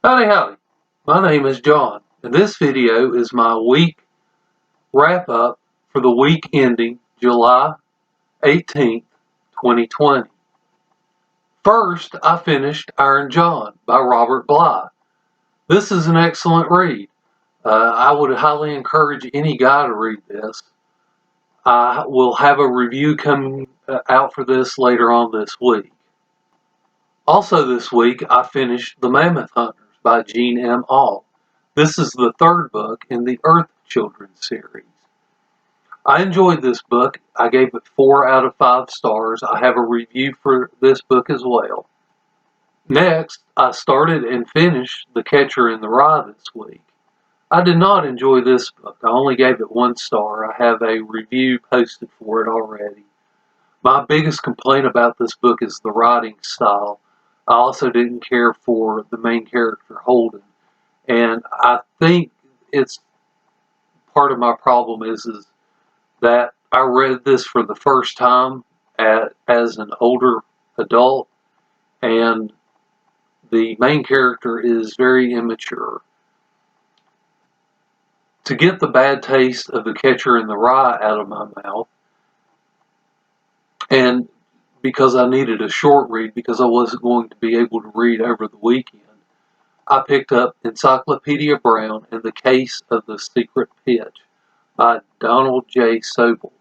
Howdy howdy, my name is John, and this video is my week wrap-up for the week ending July 18th, 2020. First, I finished Iron John by Robert Bly. This is an excellent read. I would highly encourage any guy to read this. I will have a review coming out for this later on this week. Also this week, I finished The Mammoth Hunters by Jean M. Ault. This is the third book in the Earth Children series. I enjoyed this book. I gave it 4 out of 5 stars. I have a review for this book as well. Next, I started and finished The Catcher in the Rye this week. I did not enjoy this book. I only gave it 1 star. I have a review posted for it already. My biggest complaint about this book is the writing style. I also didn't care for the main character, Holden. And I think it's part of my problem is that I read this for the first time as an older adult, and the main character is very immature. To get the bad taste of The Catcher in the Rye out of my mouth, and because I needed a short read because I wasn't going to be able to read over the weekend, I picked up Encyclopedia Brown and the Case of the Secret Pitch by Donald J. Sobel.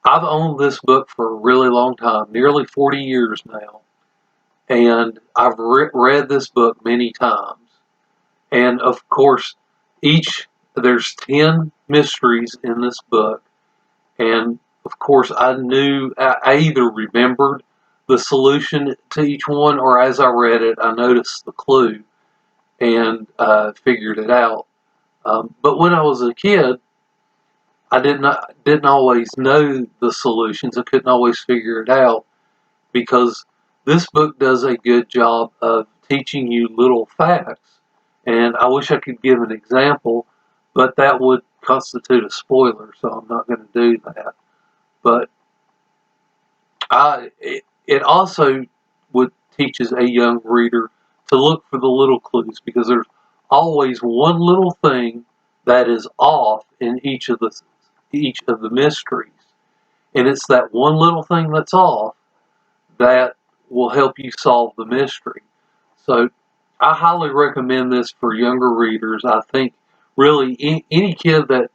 I've owned this book for a really long time, nearly 40 years now, and I've read this book many times. And of course, there's 10 mysteries in this book, and of course I either remembered the solution to each one, or as I read it, I noticed the clue and figured it out. But when I was a kid, I didn't always know the solutions. I couldn't always figure it out because this book does a good job of teaching you little facts. And I wish I could give an example, but that would constitute a spoiler, so I'm not going to do that. But it also teaches a young reader to look for the little clues, because there's always one little thing that is off in each of the mysteries, and it's that one little thing that's off that will help you solve the mystery. So I highly recommend this for younger readers. I think really any kid that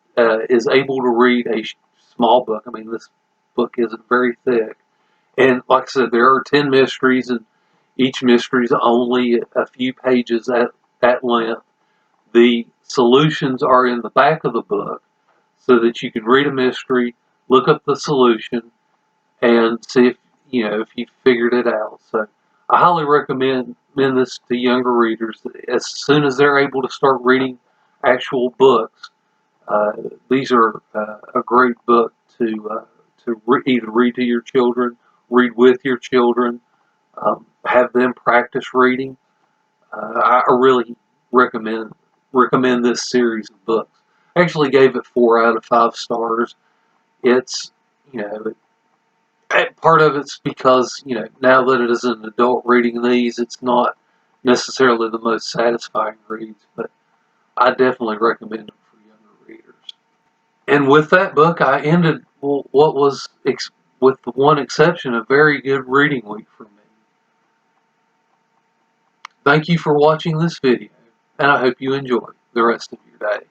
is able to read a small book. I mean, this book isn't very thick. And like I said, there are 10 mysteries, and each mystery is only a few pages at length. The solutions are in the back of the book so that you can read a mystery, look up the solution, and see if you figured it out. So I highly recommend this to younger readers. As soon as they're able to start reading actual books, these are a great book to either read to your children, read with your children, have them practice reading. I really recommend this series of books. I actually gave it 4 out of 5 stars. It's, part of it's because, now that it is an adult reading these, it's not necessarily the most satisfying reads, but I definitely recommend them for younger readers. And with that book, I ended what was, with the one exception, a very good reading week for me. Thank you for watching this video, and I hope you enjoy the rest of your day.